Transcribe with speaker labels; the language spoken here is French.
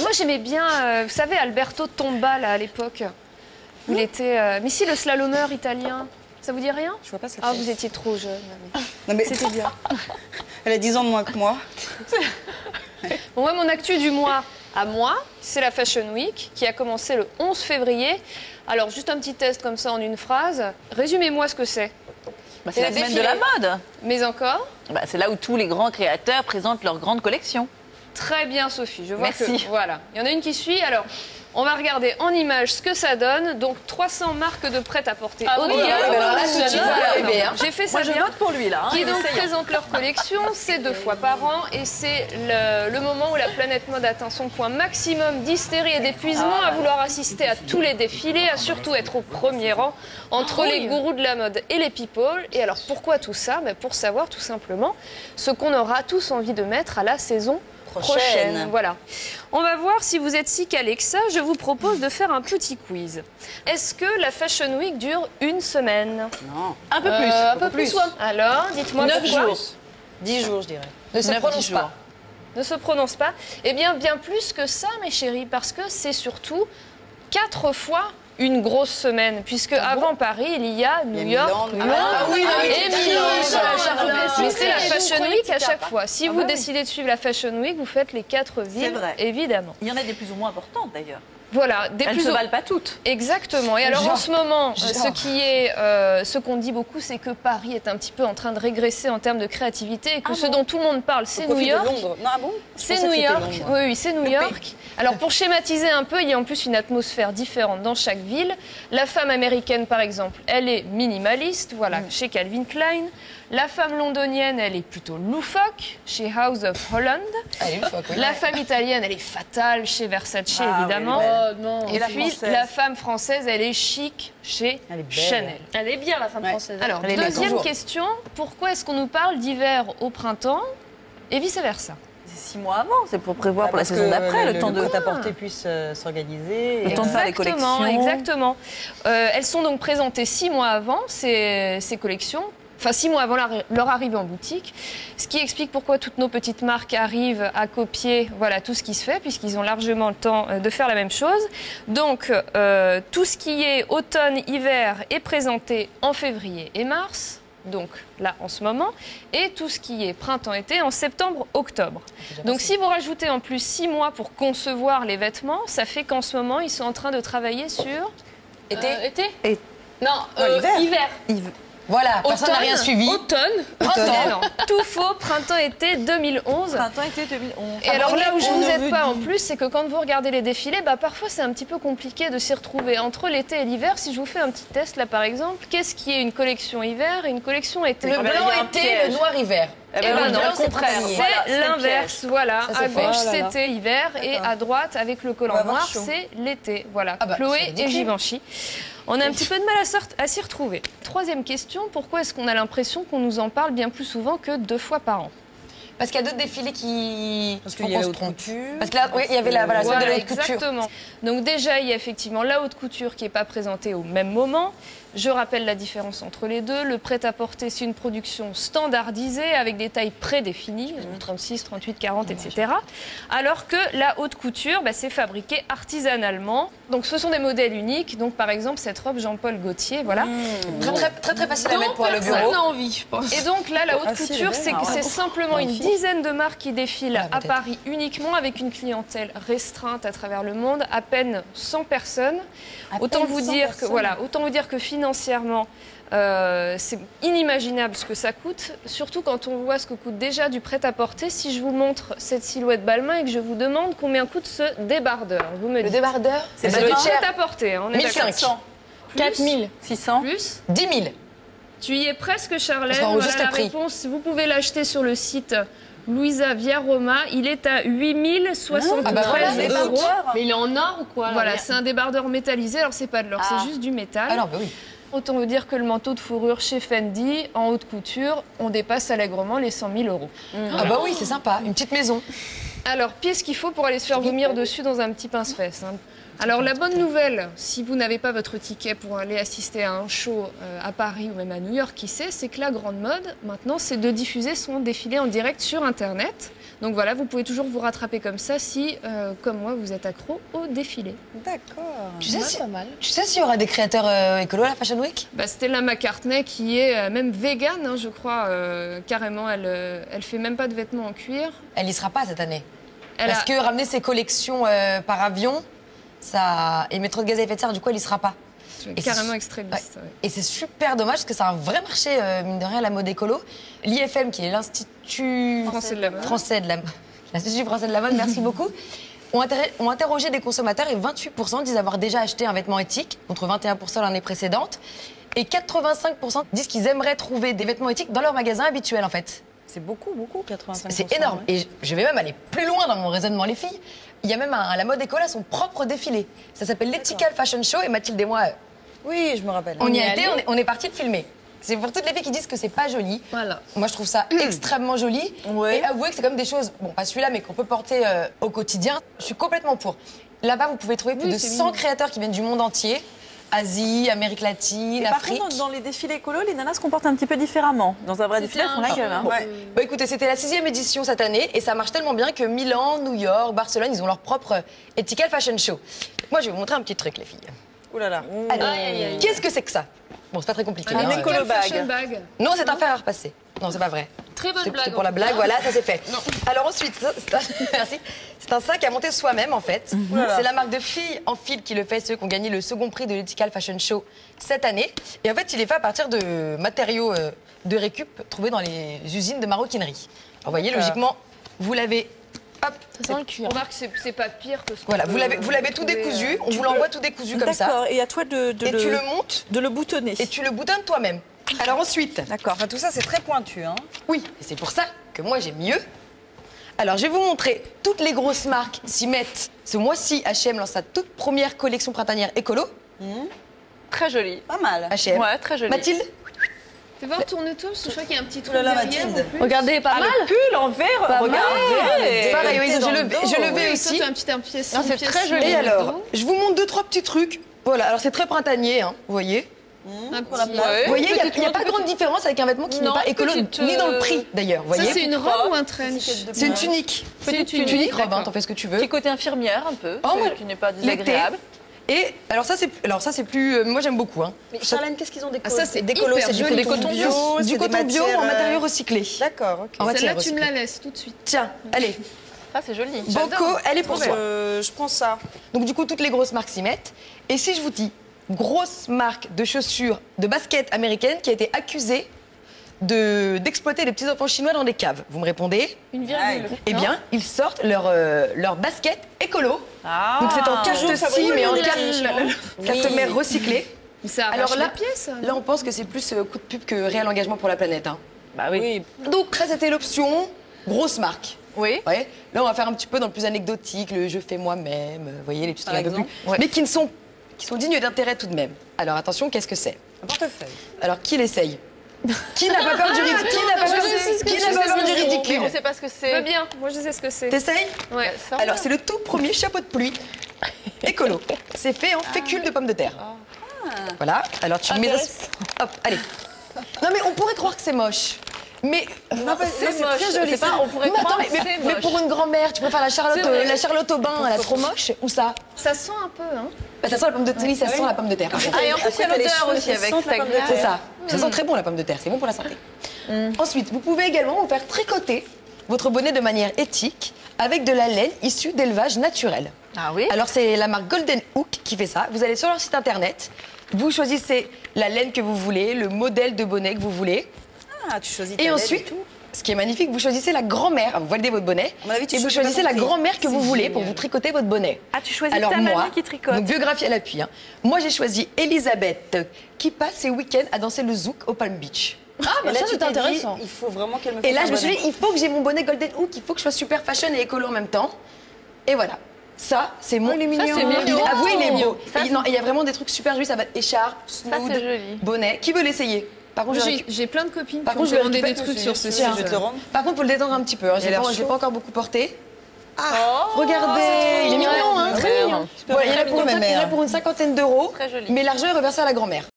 Speaker 1: Moi, j'aimais bien, vous savez, Alberto Tomba, là, à l'époque. Il était... mais si, le slalomeur italien. Ça vous dit rien?
Speaker 2: Je vois pas ça.
Speaker 1: Ah, vous étiez trop jeune.
Speaker 2: Non, mais...
Speaker 1: C'était bien.
Speaker 2: Elle a 10 ans de moins que moi.
Speaker 1: Bon, moi, mon actu du mois à moi, c'est la Fashion Week qui a commencé le 11 février. Alors, juste un petit test comme ça en une phrase. Résumez-moi ce que c'est.
Speaker 3: Bah, c'est la semaine de la mode.
Speaker 1: Mais encore?
Speaker 3: Bah, c'est là où tous les grands créateurs présentent leurs grandes collections.
Speaker 1: Très bien, Sophie. Je vois
Speaker 3: Merci.
Speaker 1: que... Voilà. Il y en a une qui suit. Alors, on va regarder en images ce que ça donne. Donc, 300 marques de prêt-à-porter haut de gamme. J'ai fait ça
Speaker 3: Moi, je
Speaker 1: bien.
Speaker 3: vote pour lui, là. Hein,
Speaker 1: Qui donc présentent leur collection. C'est 2 fois par an. Et c'est le moment où la planète mode atteint son point maximum d'hystérie et d'épuisement, à vouloir assister à tous les défilés, à surtout être au premier rang entre les gourous de la mode et les people. Et alors, pourquoi tout ça? Pour savoir tout simplement ce qu'on aura tous envie de mettre à la saison prochaine. Voilà. On va voir si vous êtes si calé que ça. Je vous propose de faire un petit quiz. Est-ce que la Fashion Week dure une semaine?
Speaker 2: Non.
Speaker 3: Un peu plus.
Speaker 1: Un peu plus. Alors, dites-moi
Speaker 4: 9
Speaker 1: pourquoi.
Speaker 4: jours.
Speaker 2: 10 jours, je dirais.
Speaker 4: Ne se prononce pas.
Speaker 1: Ne se prononce pas. Eh bien plus que ça, mes chéris, parce que c'est surtout 4 fois une grosse semaine, puisque avant Paris, il y a New York, Londres et Milan. Mais c'est la Fashion Week à chaque fois. Si vous décidez de suivre la Fashion Week, vous faites les 4 villes, évidemment.
Speaker 3: Il y en a des plus ou moins importantes, d'ailleurs.
Speaker 1: Voilà,
Speaker 3: Elles ne se valent pas toutes.
Speaker 1: Exactement. Et alors en ce moment, ce qu'on dit beaucoup, c'est que Paris est un petit peu en train de régresser en termes de créativité et que ce dont tout le monde parle, c'est New York. C'est New York. Oui, c'est New York. Alors pour schématiser un peu, il y a en plus une atmosphère différente dans chaque ville. La femme américaine, par exemple, elle est minimaliste, voilà, chez Calvin Klein. La femme londonienne, elle est plutôt loufoque, chez House of Holland. La femme italienne, elle est fatale, chez Versace, évidemment. Et puis, la femme française, elle est chic, chez Chanel.
Speaker 4: Elle est bien, la femme française.
Speaker 1: Alors, deuxième question, pourquoi est-ce qu'on nous parle d'hiver au printemps et vice-versa?
Speaker 3: C'est 6 mois avant, c'est pour prévoir pour la saison d'après, le temps de
Speaker 2: prêt-à-porter puisse s'organiser.
Speaker 3: Le temps de faire les collections.
Speaker 1: Exactement. Elles sont donc présentées 6 mois avant, ces collections. Enfin, 6 mois avant leur arrivée en boutique, ce qui explique pourquoi toutes nos petites marques arrivent à copier tout ce qui se fait, puisqu'ils ont largement le temps de faire la même chose. Donc, tout ce qui est automne-hiver est présenté en février et mars, donc là en ce moment, et tout ce qui est printemps-été en septembre-octobre. Donc, si vous rajoutez en plus 6 mois pour concevoir les vêtements, ça fait qu'en ce moment, ils sont en train de travailler sur...
Speaker 4: Été
Speaker 1: Non, hiver.
Speaker 4: Voilà, personne n'a rien suivi.
Speaker 1: Automne. Non, tout faux, printemps-été 2011.
Speaker 3: Printemps-été 2011.
Speaker 1: Et alors là où je ne vous aide pas en plus, c'est que quand vous regardez les défilés, parfois c'est un petit peu compliqué de s'y retrouver. Entre l'été et l'hiver, si je vous fais un petit test là par exemple, qu'est-ce qui est une collection hiver et une collection été?
Speaker 4: Le blanc été, le noir hiver.
Speaker 1: Eh ben non, au contraire, c'est l'inverse. Voilà, à gauche c'était hiver et à droite avec le collant noir c'est l'été. Voilà, Chloé et Givenchy. On a un petit peu de mal à s'y retrouver. Troisième question, pourquoi est-ce qu'on a l'impression qu'on nous en parle bien plus souvent que 2 fois par an?
Speaker 4: Parce qu'il y a d'autres défilés qui...
Speaker 2: Parce qu'il y a la haute couture.
Speaker 4: Parce que là, il y avait la celle de la haute couture.
Speaker 1: Exactement. Donc déjà, il y a effectivement la haute couture qui n'est pas présentée au même moment. Je rappelle la différence entre les deux. Le prêt-à-porter, c'est une production standardisée avec des tailles prédéfinies, 36, 38, 40, etc. Alors que la haute couture, c'est fabriqué artisanalement. Donc ce sont des modèles uniques. Donc par exemple, cette robe Jean-Paul Gaultier, voilà.
Speaker 4: Très facile à mettre pour le bureau.
Speaker 1: Personne n'a envie, je pense. Et donc là, la haute couture, c'est simplement une dizaine de marques qui défilent à Paris uniquement avec une clientèle restreinte à travers le monde, à peine 100 personnes. Autant vous dire que financièrement, c'est inimaginable ce que ça coûte, surtout quand on voit ce que coûte déjà du prêt-à-porter. Si je vous montre cette silhouette Balmain et que je vous demande combien coûte ce débardeur, vous me dites.
Speaker 4: Le débardeur,
Speaker 1: c'est du prêt-à-porter, on est
Speaker 4: 1500.
Speaker 3: 4600.
Speaker 1: Plus
Speaker 4: 10 000.
Speaker 1: Tu y es presque, Charlène.
Speaker 4: Voilà
Speaker 1: la réponse. Vous pouvez l'acheter sur le site Louisa Via Roma. Il est à 8073 euros.
Speaker 4: Mais il est en or ou quoi?
Speaker 1: Voilà, c'est un débardeur métallisé. Alors, c'est pas de l'or, c'est juste du métal.
Speaker 4: Alors, oui.
Speaker 1: Autant vous dire que le manteau de fourrure chez Fendi, en haute couture, on dépasse allègrement les 100 000 euros.
Speaker 4: Ah bah oui, c'est sympa. Une petite maison.
Speaker 1: Alors, qu'est-ce qu'il faut pour aller se faire vomir dessus dans un petit pince-fesse, hein. Alors, la bonne nouvelle, si vous n'avez pas votre ticket pour aller assister à un show à Paris ou même à New York, qui sait, c'est que la grande mode, maintenant, c'est de diffuser son défilé en direct sur Internet. Donc voilà, vous pouvez toujours vous rattraper comme ça si, comme moi, vous êtes accro au défilé.
Speaker 2: D'accord.
Speaker 4: Tu sais s'il y aura des créateurs écolos à la Fashion Week?
Speaker 1: Stella McCartney qui est même végane, hein, je crois, carrément, elle fait même pas de vêtements en cuir.
Speaker 4: Elle y sera pas cette année. Parce que ramener ses collections par avion, ça émet trop de gaz à effet de serre, du coup elle y sera pas.
Speaker 1: Carrément extrémiste.
Speaker 4: Ouais. Et c'est super dommage parce que c'est un vrai marché, mine de rien, la mode écolo. L'IFM, qui est l'Institut
Speaker 1: français de la mode.
Speaker 4: L'Institut français de la mode, merci beaucoup. Ont interrogé des consommateurs et 28% disent avoir déjà acheté un vêtement éthique, contre 21% l'année précédente. Et 85% disent qu'ils aimeraient trouver des vêtements éthiques dans leur magasin habituel, en fait.
Speaker 2: C'est beaucoup, 85%.
Speaker 4: C'est énorme.
Speaker 2: Ouais.
Speaker 4: Et je vais même aller plus loin dans mon raisonnement, les filles. Il y a même la mode école a son propre défilé. Ça s'appelle l'Ethical Fashion Show et Mathilde et moi,
Speaker 2: oui, je me rappelle.
Speaker 4: on y a été, on est parti de filmer. C'est pour toutes les filles qui disent que c'est pas joli.
Speaker 1: Voilà.
Speaker 4: Moi, je trouve ça extrêmement joli.
Speaker 2: Ouais.
Speaker 4: Et avouez que c'est comme des choses, bon, pas celui-là, mais qu'on peut porter au quotidien. Je suis complètement pour. Là-bas, vous pouvez trouver plus de 100 créateurs qui viennent du monde entier. Asie, Amérique latine, Afrique.
Speaker 3: Par contre, dans les défilés écolos, les nanas se comportent un petit peu différemment. Dans un vrai défilé, elles font la gueule. Hein.
Speaker 2: Ouais.
Speaker 4: Bah, écoutez, c'était la 6e édition cette année et ça marche tellement bien que Milan, New York, Barcelone, ils ont leur propre Ethical Fashion Show. Moi, je vais vous montrer un petit truc, les filles.
Speaker 2: Ouh là là.
Speaker 4: Allez, qu'est-ce que c'est que ça? Bon, c'est pas très compliqué.
Speaker 3: Un
Speaker 4: hein.
Speaker 3: écolo
Speaker 1: Fashion
Speaker 3: bag.
Speaker 1: bag.
Speaker 4: Non, c'est un fer à repasser. Non, c'est pas vrai.
Speaker 1: Très bonne blague.
Speaker 4: C'est pour la blague, voilà, ça c'est fait. Alors ensuite, merci. C'est un sac à monter soi-même en fait. C'est la marque de filles en fil qui le fait, ceux qui ont gagné le second prix de l'Ethical Fashion Show cette année. Et en fait, il est fait à partir de matériaux de récup trouvés dans les usines de maroquinerie. Alors, vous voyez, logiquement, vous l'avez. Hop,
Speaker 1: Ça sent le cuir. Remarque, c'est pas pire que ce qu'on
Speaker 4: voilà,
Speaker 1: peut
Speaker 4: vous l'avez tout
Speaker 1: trouver,
Speaker 4: décousu. On vous l'envoie tout décousu comme ça.
Speaker 3: D'accord, et à toi de
Speaker 4: Et tu le montes
Speaker 3: de le boutonner.
Speaker 4: et tu le boutonnes toi-même. Alors ensuite,
Speaker 3: D'accord.
Speaker 2: Enfin, tout ça, c'est très pointu. Hein.
Speaker 4: oui, et c'est pour ça que moi j'aime mieux. Alors je vais vous montrer, toutes les grosses marques s'y mettent. Ce mois-ci, H&M lance sa toute première collection printanière écolo.
Speaker 3: Très joli.
Speaker 2: Pas mal.
Speaker 4: H&M.
Speaker 3: Ouais, très joli.
Speaker 4: Mathilde,
Speaker 1: Fais voir, tourne-toi, parce que je crois qu'il y a un petit truc
Speaker 2: Oulala,
Speaker 1: derrière.
Speaker 2: Mathilde.
Speaker 1: en plus.
Speaker 3: Regardez, pas mal. Le pull en verre, regardez.
Speaker 4: pareil, oui,
Speaker 2: T'es dans le dos.
Speaker 4: je le vais
Speaker 1: Oui, toi,
Speaker 4: aussi.
Speaker 1: tu as un petit pièce.
Speaker 3: Non, c'est très joli.
Speaker 4: Et alors, je vous montre 2-3 petits trucs. Voilà, alors c'est très printanier, hein, vous voyez.
Speaker 1: Un
Speaker 2: Pour la
Speaker 1: petit-
Speaker 2: blague.
Speaker 4: Vous voyez, il n'y a pas grande différence avec un vêtement qui n'est
Speaker 3: Non,
Speaker 4: pas écolo,
Speaker 3: petite,
Speaker 4: ni dans le prix d'ailleurs, vous
Speaker 1: Ça,
Speaker 4: voyez.
Speaker 1: c'est une robe ou un trench?
Speaker 4: C'est une tunique.
Speaker 1: Petite
Speaker 4: Une tunique robe, hein,
Speaker 1: d'accord.
Speaker 4: t'en fais ce que tu veux.
Speaker 3: Petit côté infirmière un peu,
Speaker 4: Oh, moi,
Speaker 3: qui n'est pas
Speaker 4: l'été.
Speaker 3: désagréable.
Speaker 4: Et alors ça c'est plus moi j'aime beaucoup hein.
Speaker 2: Mais Charlène, qu'est-ce qu'ils ont des
Speaker 1: Ah, ça, c'est
Speaker 2: décolos?
Speaker 1: hyper
Speaker 2: C'est du
Speaker 1: joli.
Speaker 2: coton bio,
Speaker 4: du
Speaker 2: c'est des
Speaker 4: coton bio
Speaker 2: matières,
Speaker 4: en matériaux recyclés.
Speaker 2: D'accord, ok.
Speaker 4: En matière
Speaker 1: Celle-là, tu me la
Speaker 4: recyclée.
Speaker 1: laisses tout de suite.
Speaker 4: Tiens, allez,
Speaker 3: Ah, c'est joli.
Speaker 4: Banco, elle est pour toi.
Speaker 2: Je prends ça.
Speaker 4: Donc du coup toutes les grosses marques s'y mettent. Et si je vous dis grosse marque de chaussures, de baskets américaines qui a été accusée d'exploiter les petits enfants chinois dans des caves, vous me répondez?
Speaker 3: Une virgule.
Speaker 4: Eh bien, ils sortent leur basket écolo.
Speaker 3: Ah.
Speaker 4: Donc c'est en
Speaker 2: toujours
Speaker 4: carte
Speaker 2: fabriqué
Speaker 4: scie, mais en
Speaker 2: au
Speaker 4: carte mère recyclée.
Speaker 1: Mais ça
Speaker 4: Alors
Speaker 1: arrache
Speaker 4: là,
Speaker 1: les pièces.
Speaker 4: là, on pense que c'est plus coup de pub que réel engagement pour la planète. Hein.
Speaker 3: Bah oui.
Speaker 4: Donc, ça, c'était l'option grosse marque.
Speaker 3: Oui.
Speaker 4: Ouais. Là, on va faire un petit peu dans le plus anecdotique, le je fais moi-même, vous voyez, les petits trucs
Speaker 2: Par
Speaker 4: un peu plus.
Speaker 2: exemple.
Speaker 3: Ouais.
Speaker 4: Mais qui sont dignes d'intérêt tout de même. Alors, attention, qu'est-ce que c'est?
Speaker 2: Un portefeuille.
Speaker 4: Alors, qui l'essaye? Qui n'a pas peur du ridicule? Qui n'a pas peur du ridicule?
Speaker 3: On ne sait pas ce que
Speaker 1: Je veux
Speaker 3: c'est.
Speaker 1: bien, moi je sais ce que c'est.
Speaker 4: T'essayes?
Speaker 1: Ouais.
Speaker 4: Alors, c'est le tout premier chapeau de pluie écolo. C'est fait en fécule de pommes de terre. Voilà. Alors, tu mets ça. Hop, allez. Non, mais on pourrait croire que c'est moche. Mais
Speaker 3: c'est moche.
Speaker 4: très joli.
Speaker 3: C'est pas- on pourrait
Speaker 4: Mais attends,
Speaker 3: croire
Speaker 4: mais,
Speaker 3: que c'est
Speaker 4: mais
Speaker 3: moche.
Speaker 4: pour une grand-mère, tu préfères la Charlotte au bain, elle est trop moche ou ça?
Speaker 1: Ça sent un peu, hein.
Speaker 4: Bah, ça sent la pomme de terre. Oui, ça sent la pomme de terre. par contre.
Speaker 3: Ah, et en plus, il y a
Speaker 2: Après, t'as les
Speaker 3: l'odeur
Speaker 2: cheveux
Speaker 3: aussi
Speaker 2: qui
Speaker 3: avec
Speaker 2: sentent la
Speaker 3: cette
Speaker 2: pomme de terre.
Speaker 4: C'est ça. Ça sent très bon la pomme de terre, c'est bon pour la santé. Ensuite, vous pouvez également vous faire tricoter votre bonnet de manière éthique avec de la laine issue d'élevage naturel.
Speaker 3: Ah oui.
Speaker 4: Alors c'est la marque Golden Hook qui fait ça. Vous allez sur leur site internet, vous choisissez la laine que vous voulez, le modèle de bonnet que vous voulez.
Speaker 2: Ah, tu choisis ta
Speaker 4: Et
Speaker 2: laine
Speaker 4: ensuite,
Speaker 2: tout.
Speaker 4: ce qui est magnifique, vous choisissez la grand-mère. Vous validez votre bonnet
Speaker 2: À mon avis, tu
Speaker 4: et vous
Speaker 2: choisis pas
Speaker 4: choisissez
Speaker 2: ton
Speaker 4: la
Speaker 2: prix.
Speaker 4: grand-mère que vous
Speaker 2: C'est
Speaker 4: voulez
Speaker 2: génial.
Speaker 4: pour vous tricoter votre bonnet.
Speaker 3: Ah, tu choisis
Speaker 4: Alors
Speaker 3: ta
Speaker 4: moi,
Speaker 3: mamie qui tricote.
Speaker 4: donc biographie à l'appui. Hein. Moi, j'ai choisi Elisabeth qui passe ses week-ends à danser le zouk au Palm Beach.
Speaker 3: Ah,
Speaker 2: Et là, tu t'es dit, il faut vraiment qu'elle me fasse
Speaker 4: Et là,
Speaker 2: un
Speaker 4: je me suis
Speaker 2: bonnet.
Speaker 4: dit, il faut que j'ai mon bonnet Golden Hook, il faut que je sois super fashion et écolo en même temps. Et voilà. Ça, c'est mon
Speaker 3: c'est mignon.
Speaker 4: Avouez, il est
Speaker 3: Mignon.
Speaker 4: beau.
Speaker 3: Ça,
Speaker 4: Et non, il y a vraiment des trucs super jolis, ça va être écharpe,
Speaker 3: c'est
Speaker 4: snood,
Speaker 3: joli.
Speaker 4: bonnet. Qui veut l'essayer? Par contre,
Speaker 1: J'ai plein de copines
Speaker 4: Par
Speaker 1: qui ont
Speaker 4: contre, je vais
Speaker 1: demandé des
Speaker 4: récupérer
Speaker 1: trucs sur ce
Speaker 2: Je
Speaker 1: site.
Speaker 2: vais te le rendre.
Speaker 4: Par contre, faut le détendre un petit peu. Hein. Je
Speaker 2: a l'air
Speaker 4: l'ai
Speaker 2: chaud.
Speaker 4: pas encore beaucoup porté.
Speaker 3: Oh,
Speaker 4: Regardez, il est mignon, hein.
Speaker 3: Très mignon.
Speaker 4: Voilà, il y en a pour
Speaker 2: mignon,
Speaker 4: une
Speaker 2: ma mère.
Speaker 4: cinquantaine d'euros.
Speaker 3: Très joli.
Speaker 4: Mais l'argent est reversé à la grand-mère.